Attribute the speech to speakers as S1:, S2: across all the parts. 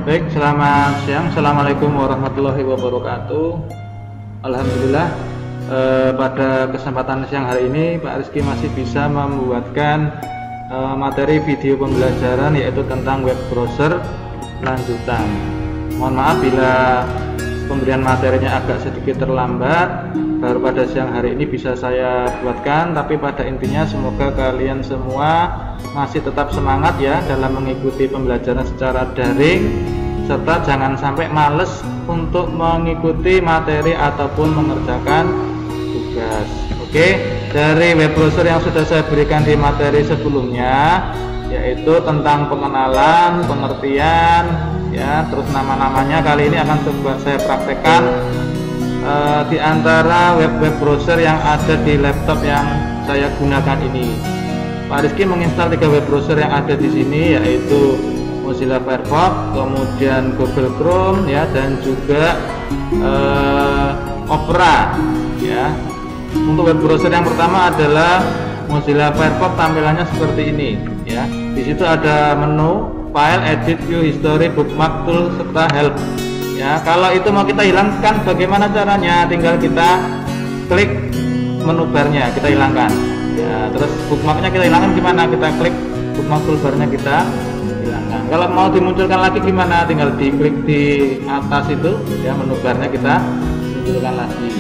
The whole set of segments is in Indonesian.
S1: Baik, selamat siang. Assalamualaikum warahmatullahi wabarakatuh. Alhamdulillah, pada kesempatan siang hari ini Pak Rizky masih bisa membuatkan materi video pembelajaran, yaitu tentang web browser lanjutan. Mohon maaf bila pemberian materinya agak sedikit terlambat, baru pada siang hari ini bisa saya buatkan, tapi pada intinya semoga kalian semua masih tetap semangat ya dalam mengikuti pembelajaran secara daring, serta jangan sampai males untuk mengikuti materi ataupun mengerjakan tugas. Oke, dari web browser yang sudah saya berikan di materi sebelumnya, yaitu tentang pengenalan, pengertian ya, terus nama-namanya kali ini akan coba saya praktekkan di antara web browser yang ada di laptop yang saya gunakan ini. Pak Rizky menginstal 3 web browser yang ada di sini, yaitu Mozilla Firefox, kemudian Google Chrome ya, dan juga Opera ya. Untuk web browser yang pertama adalah Mozilla Firefox, tampilannya seperti ini ya. Di situ ada menu, file, edit, view, history, bookmark, tool, serta help ya. Kalau itu mau kita hilangkan, bagaimana caranya? Tinggal kita klik menu barnya, kita hilangkan ya. Terus bookmarknya kita hilangkan gimana? Kita klik bookmark toolbarnya, kita hilangkan. Kalau mau dimunculkan lagi gimana? Tinggal diklik di atas itu ya, menu barnya kita munculkan lagi.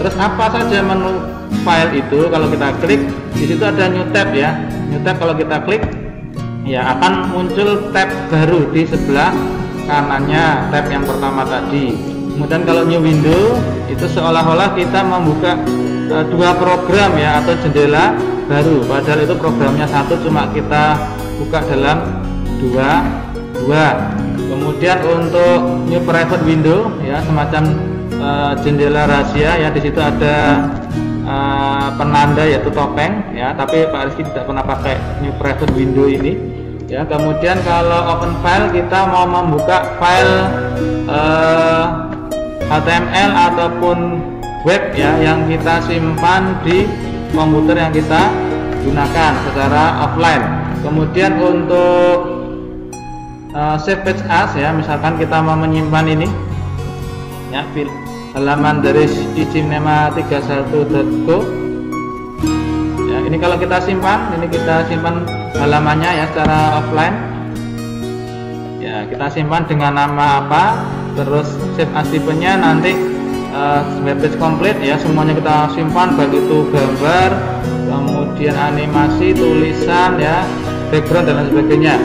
S1: Terus apa saja menu file itu? Kalau kita klik di situ ada new tab ya. New tab kalau kita klik ya akan muncul tab baru di sebelah kanannya, tab yang pertama tadi. Kemudian kalau new window itu seolah-olah kita membuka 2 program ya, atau jendela baru, padahal itu programnya satu, cuma kita buka dalam dua. Kemudian untuk new private window ya, semacam jendela rahasia ya, di situ ada penanda yaitu topeng ya, tapi Pak Rizky tidak pernah pakai new private window ini ya. Kemudian kalau open file, kita mau membuka file HTML ataupun web ya, yang kita simpan di komputer yang kita gunakan secara offline. Kemudian untuk save page as ya, misalkan kita mau menyimpan ini ya, halaman dari icinema31.co ya, ini kalau kita simpan, ini kita simpan halamannya ya secara offline ya, kita simpan dengan nama apa, terus save as tipenya nanti webpage komplit ya, semuanya kita simpan, baik itu gambar, kemudian animasi, tulisan ya, background dan lain sebagainya.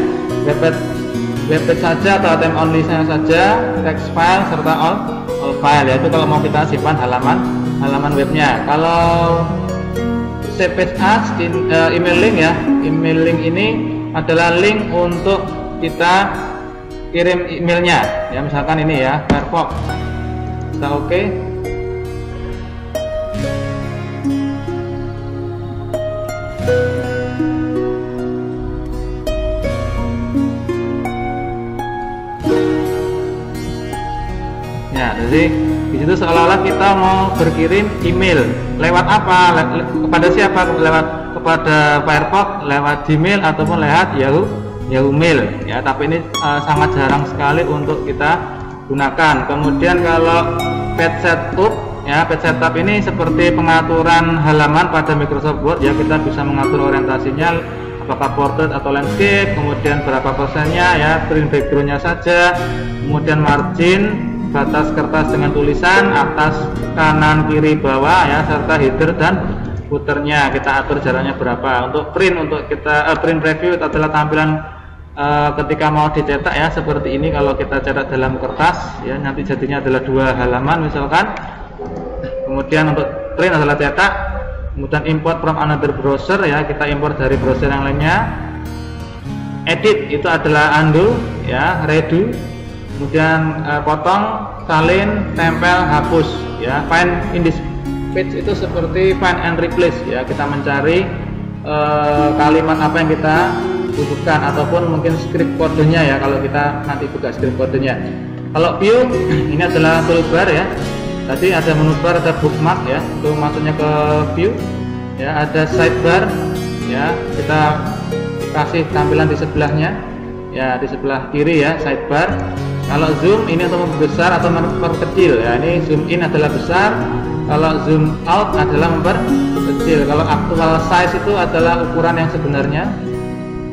S1: Webpage saja atau HTML only saja, text file serta all file ya, itu kalau mau kita simpan halaman webnya. Kalau save page as email link ya, email link ini adalah link untuk kita kirim emailnya ya, misalkan ini ya, Firefox, kita oke. Ya, jadi di situ seolah-olah kita mau berkirim email lewat apa? Kepada siapa? Lewat kepada Firefox, lewat Gmail ataupun lewat Yahoo Mail ya. Tapi ini sangat jarang sekali untuk kita gunakan. Kemudian kalau page setup ya, page setup ini seperti pengaturan halaman pada Microsoft Word ya, kita bisa mengatur orientasinya, apakah portrait atau landscape, kemudian berapa persennya ya, print backgroundnya saja, kemudian margin, batas kertas dengan tulisan atas, kanan, kiri, bawah ya, serta header dan footernya kita atur jaraknya berapa. Untuk print, untuk kita print preview itu adalah tampilan ketika mau dicetak ya, seperti ini. Kalau kita cetak dalam kertas ya, nanti jadinya adalah 2 halaman misalkan. Kemudian untuk print adalah cetak. Kemudian import from another browser ya, kita import dari browser yang lainnya. Edit itu adalah undo ya, redo. Kemudian potong, salin, tempel, hapus ya. Find in this page itu seperti find and replace ya, kita mencari kalimat apa yang kita butuhkan, ataupun mungkin script kodenya ya, kalau kita nanti buka script kodenya. Kalau view ini adalah toolbar ya, tadi ada menu bar, ada bookmark ya, itu masuknya ke view ya. Ada sidebar ya, kita kasih tampilan di sebelahnya ya, di sebelah kiri ya, sidebar. Kalau zoom ini untuk membesar atau memperkecil ya. Ini zoom in adalah besar, kalau zoom out adalah memperkecil. Kalau actual size itu adalah ukuran yang sebenarnya.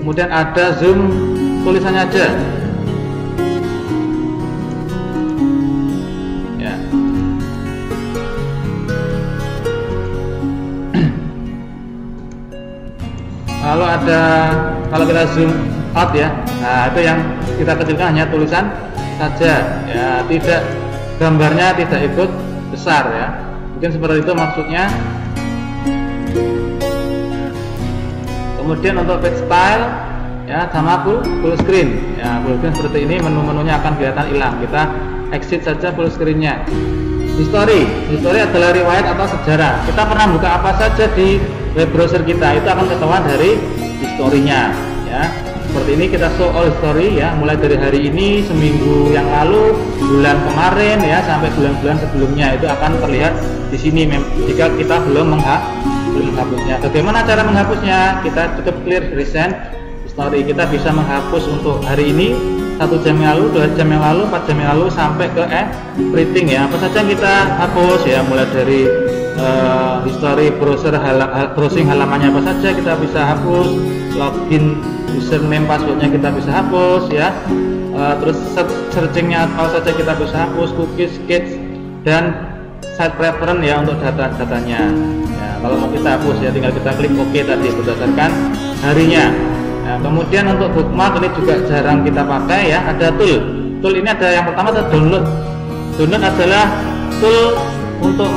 S1: Kemudian ada zoom tulisannya aja. Ya. Lalu ada kalau kita zoom out ya. Nah, itu yang kita kecilkan hanya tulisan saja ya, tidak gambarnya tidak ikut besar ya, mungkin seperti itu maksudnya. Kemudian untuk page style ya sama full screen ya, full screen seperti ini, menu-menunya akan kelihatan hilang, kita exit saja full screennya. History adalah riwayat atau sejarah, kita pernah buka apa saja di web browser kita itu akan ketahuan dari historinya ya. Seperti ini kita show all history ya, mulai dari hari ini, seminggu yang lalu, bulan kemarin ya, sampai bulan-bulan sebelumnya itu akan terlihat di sini jika kita belum menghapusnya. Bagaimana cara menghapusnya? Kita cukup clear recent history, kita bisa menghapus untuk hari ini, 1 jam yang lalu, 2 jam yang lalu, 4 jam yang lalu, sampai ke everything ya. Apa saja yang kita hapus ya, mulai dari history browser, browsing halamannya apa saja kita bisa hapus, login username passwordnya kita bisa hapus ya, terus searchingnya apa saja kita bisa hapus, cookies, sketch, dan site preference ya untuk data-datanya ya. Kalau mau kita hapus ya tinggal kita klik OK tadi berdasarkan harinya. Nah, kemudian untuk bookmark ini juga jarang kita pakai ya, ada tool ini ada yang pertama ada download adalah tool untuk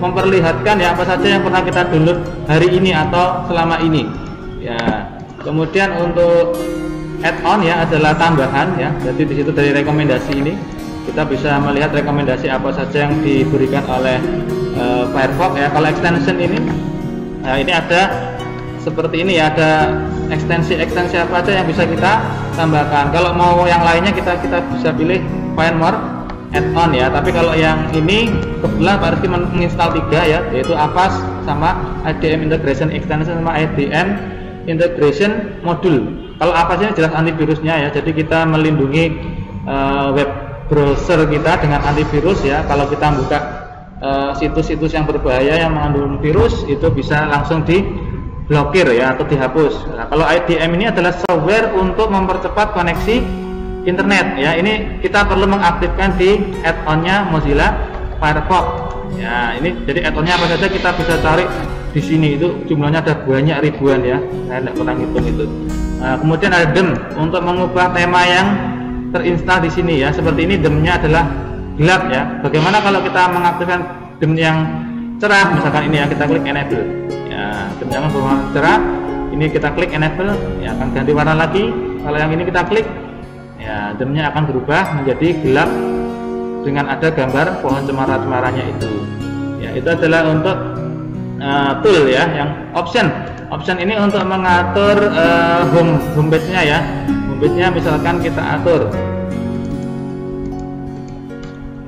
S1: memperlihatkan ya apa saja yang pernah kita download hari ini atau selama ini ya. Kemudian untuk add-on ya adalah tambahan ya, jadi di situ dari rekomendasi ini kita bisa melihat rekomendasi apa saja yang diberikan oleh Firefox ya. Kalau extension ini nah ini ada seperti ini ya, ada ekstensi apa aja yang bisa kita tambahkan. Kalau mau yang lainnya kita bisa pilih find more add-on ya, tapi kalau yang ini kebetulan Pak Rizky menginstal 3 ya, yaitu Avast sama IDM Integration Extension sama IDM Integration Module. Kalau Avast ini jelas antivirusnya ya, jadi kita melindungi web browser kita dengan antivirus ya. Kalau kita buka situs-situs yang berbahaya yang mengandung virus itu bisa langsung diblokir ya atau dihapus. Nah, kalau IDM ini adalah software untuk mempercepat koneksi internet ya, ini kita perlu mengaktifkan di add-onnya Mozilla Firefox ya. Ini jadi add-onnya apa saja kita bisa cari di sini, itu jumlahnya ada banyak ribuan ya, saya tidak pernah hitung itu. Nah, kemudian ada DEM untuk mengubah tema yang terinstal di sini ya, seperti ini DEM-nya adalah gelap ya. Bagaimana kalau kita mengaktifkan DEM yang cerah, misalkan ini ya, kita klik enable ya, DEM-nya berwarna cerah, ini kita klik enable ya akan ganti warna lagi. Kalau yang ini kita klik ya, DEM-nya akan berubah menjadi gelap dengan ada gambar pohon cemara-cemaranya itu ya. Itu adalah untuk tool ya. Yang option ini untuk mengatur homepage-nya ya. Homepage-nya misalkan kita atur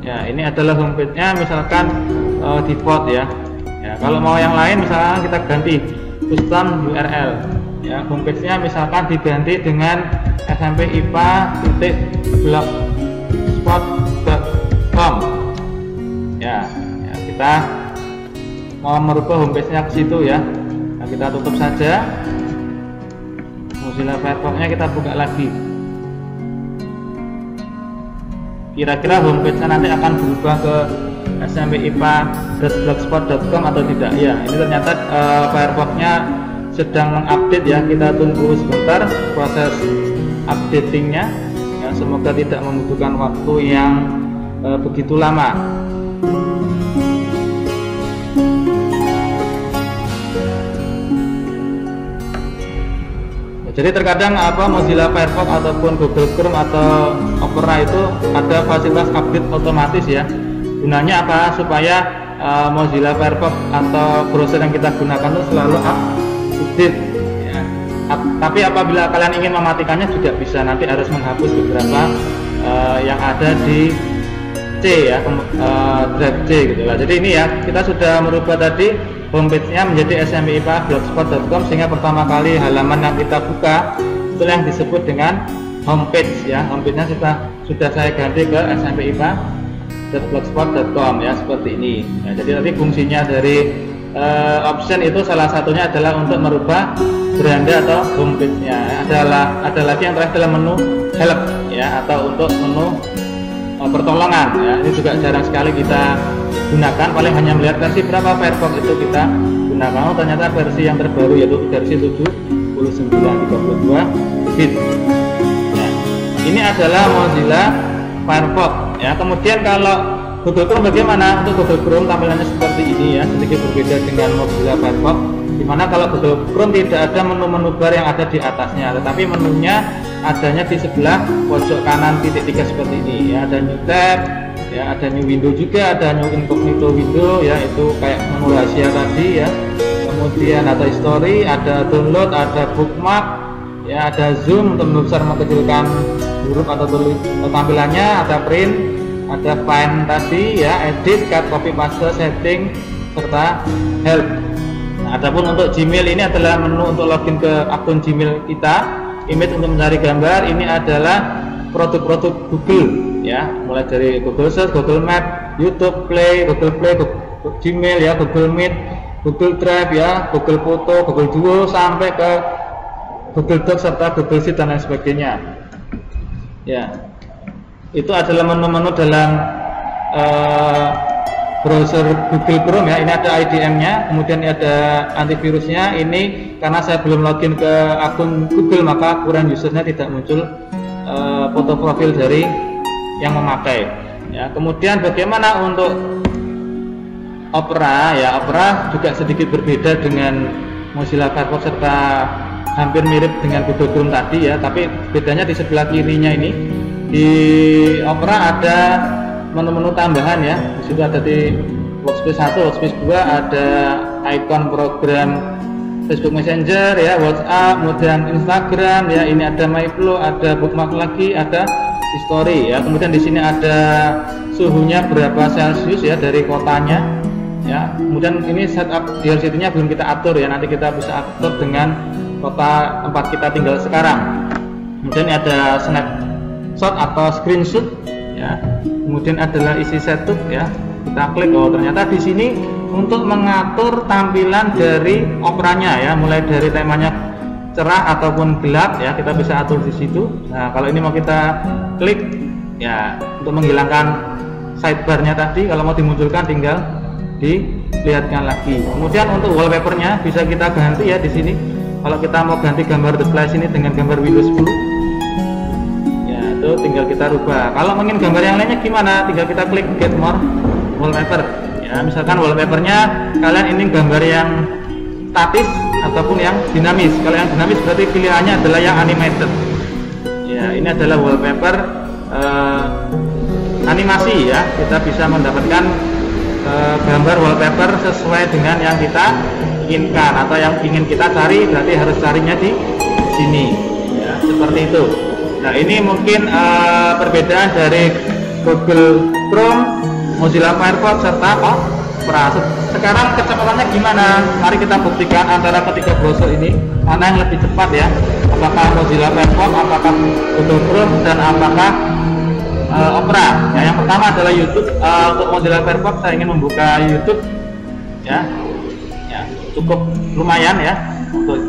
S1: ya, ini adalah homepage-nya misalkan default ya. Kalau mau yang lain misalkan kita ganti custom URL ya, homepage-nya misalkan diganti dengan smpipa.blogspot.com ya, kita mau merubah homepage-nya ke situ ya. Nah, kita tutup saja Mozilla Firefox-nya, kita buka lagi. Kira-kira homepage-nya nanti akan berubah ke smpipa.blogspot.com atau tidak ya. Ini ternyata Firefox-nya sedang mengupdate ya, kita tunggu sebentar proses updatingnya ya, semoga tidak membutuhkan waktu yang begitu lama. Jadi terkadang Mozilla Firefox ataupun Google Chrome atau Opera itu ada fasilitas update otomatis ya. Gunanya apa? Supaya Mozilla Firefox atau browser yang kita gunakan itu selalu update ya. Tapi apabila kalian ingin mematikannya juga bisa, nanti harus menghapus beberapa yang ada di C ya, drive C gitu lah. Jadi ini ya, kita sudah merubah tadi homepage-nya menjadi smpipa.blogspot.com, sehingga pertama kali halaman yang kita buka itu yang disebut dengan homepage ya. Homepage-nya sudah saya ganti ke smpipa.blogspot.com ya, seperti ini. Ya, jadi nanti fungsinya dari option itu salah satunya adalah untuk merubah beranda atau homepage-nya. Ada lagi yang terakhir adalah menu help ya, atau untuk menu pertolongan ya. Ini juga jarang sekali kita gunakan, paling hanya melihat versi berapa Firefox itu kita gunakan. Oh, ternyata versi yang terbaru yaitu versi 7932 bit. Nah, ini adalah Mozilla Firefox ya. Kemudian kalau Google Chrome bagaimana? Untuk Google Chrome tampilannya seperti ini ya, sedikit berbeda dengan Mozilla Firefox, dimana kalau Google Chrome tidak ada menu-menu bar yang ada di atasnya, tetapi menunya adanya di sebelah pojok kanan titik 3 seperti ini ya. Ada new tab ya, ada new window juga, ada new incognito window ya, itu kayak menu rahasia tadi ya. Kemudian ada history, ada download, ada bookmark ya, ada zoom untuk membesar mengecilkan huruf atau tampilannya, ada print, ada find tadi ya, edit, cut, copy, paste, setting, serta help. Nah, adapun untuk Gmail ini adalah menu untuk login ke akun Gmail kita. Image untuk mencari gambar, ini adalah produk-produk Google ya, mulai dari Google Search, Google Map, YouTube Play, Google Gmail ya, Google Meet, Google Drive ya, Google Foto, Google Duo, sampai ke Google Docs serta Google Sheet dan lain sebagainya. Ya, itu adalah menu-menu dalam browser Google Chrome ya. Ini ada IDM-nya, kemudian ada antivirusnya. Ini karena saya belum login ke akun Google, maka current usernya tidak muncul foto profil dari yang memakai. Ya, kemudian bagaimana untuk Opera ya? Opera juga sedikit berbeda dengan Mozilla Firefox serta hampir mirip dengan Google Chrome tadi ya, tapi bedanya di sebelah kirinya ini. Di Opera ada menu-menu tambahan ya. Di situ ada di workspace 1, workspace 2 ada icon program Facebook Messenger ya, WhatsApp, kemudian Instagram ya. Ini ada My Flow, ada bookmark lagi, ada history ya. Kemudian di sini ada suhunya berapa Celsius ya dari kotanya ya. Kemudian ini setup DLCT-nya belum kita atur ya, nanti kita bisa atur dengan kota tempat kita tinggal sekarang. Kemudian ada snapshot atau screenshot ya. Kemudian adalah isi setup ya. Kita klik, oh ternyata di sini untuk mengatur tampilan dari Operanya ya, mulai dari temanya cerah ataupun gelap ya, kita bisa atur di situ. Nah, kalau ini mau kita klik ya untuk menghilangkan sidebarnya tadi, kalau mau dimunculkan tinggal dilihatkan lagi. Kemudian untuk wallpapernya bisa kita ganti ya di sini. Kalau kita mau ganti gambar The Flash ini dengan gambar Windows 10 ya, itu tinggal kita rubah. Kalau ingin gambar yang lainnya gimana? Tinggal kita klik Get More Wallpaper ya. Misalkan wallpapernya kalian ini gambar yang statis ataupun yang dinamis. Kalau yang dinamis berarti pilihannya adalah yang animated ya. Ini adalah wallpaper animasi ya. Kita bisa mendapatkan gambar wallpaper sesuai dengan yang kita inginkan atau yang ingin kita cari, berarti harus carinya di sini ya, seperti itu. Nah, ini mungkin perbedaan dari Google Chrome, Mozilla Firefox serta Opera. Sekarang kecepatannya gimana? Mari kita buktikan antara ketiga browser ini mana yang lebih cepat ya. Apakah Mozilla Firefox, apakah Google Chrome, dan apakah Opera ya. Yang pertama adalah YouTube. Untuk Mozilla Firefox saya ingin membuka YouTube ya, cukup lumayan ya. Untuk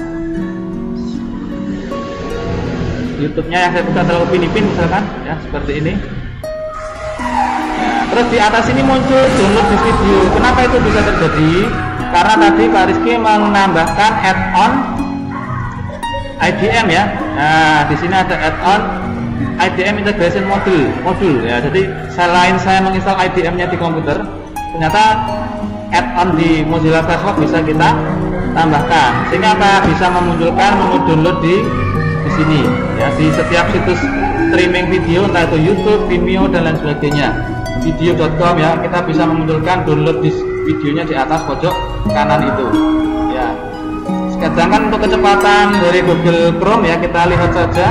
S1: YouTube-nya yang saya buka adalah Upin Ipin misalkan ya, seperti ini ya. Terus di atas ini muncul download di video. Kenapa itu bisa terjadi? Karena tadi Pak Rizky menambahkan add-on IDM ya. Nah, di sini ada add-on IDM Integration Module ya. Jadi selain saya menginstal IDM-nya di komputer, ternyata add-on di Mozilla Firefox bisa kita tambahkan, sehingga bisa memunculkan menu download di sini ya. Di setiap situs streaming video, entah itu YouTube, Vimeo dan lain sebagainya, video.com ya, kita bisa memunculkan download di videonya di atas pojok kanan itu ya. Sedangkan untuk kecepatan dari Google Chrome ya, kita lihat saja.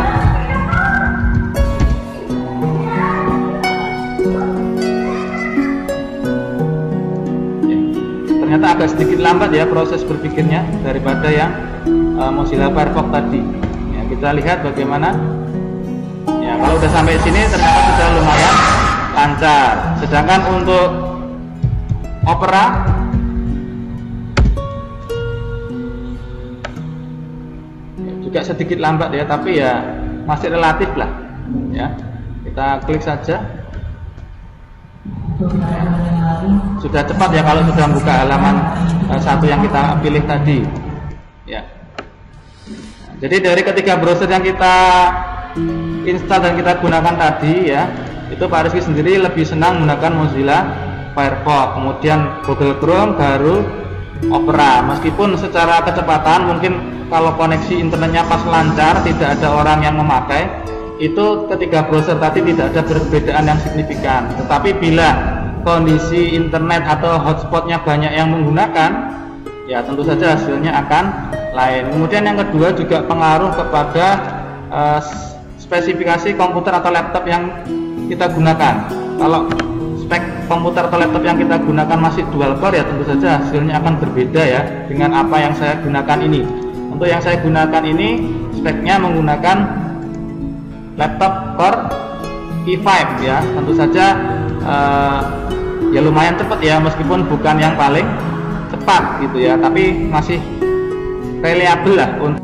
S1: Ternyata agak sedikit lambat ya proses berpikirnya daripada yang Mozilla Firefox tadi ya. Kita lihat bagaimana Ya, kalau udah sampai sini ternyata sudah lumayan lancar. Sedangkan untuk Opera ya, juga sedikit lambat ya, tapi ya masih relatif lah. Ya, kita klik saja. Sudah cepat ya kalau sudah buka halaman satu yang kita pilih tadi. Ya. Jadi dari ketiga browser yang kita install dan kita gunakan tadi ya, itu Pak Rizky sendiri lebih senang menggunakan Mozilla Firefox, kemudian Google Chrome, baru Opera. Meskipun secara kecepatan mungkin kalau koneksi internetnya pas lancar, tidak ada orang yang memakai, itu ketiga browser tadi tidak ada perbedaan yang signifikan. Tetapi bila kondisi internet atau hotspotnya banyak yang menggunakan, ya tentu saja hasilnya akan lain. Kemudian yang kedua juga pengaruh kepada spesifikasi komputer atau laptop yang kita gunakan. Kalau spek komputer atau laptop yang kita gunakan masih dual core, ya tentu saja hasilnya akan berbeda ya dengan apa yang saya gunakan ini. Untuk yang saya gunakan ini speknya menggunakan laptop core i5 ya, tentu saja ya lumayan cepat ya, meskipun bukan yang paling cepat gitu ya, tapi masih reliable lah untuk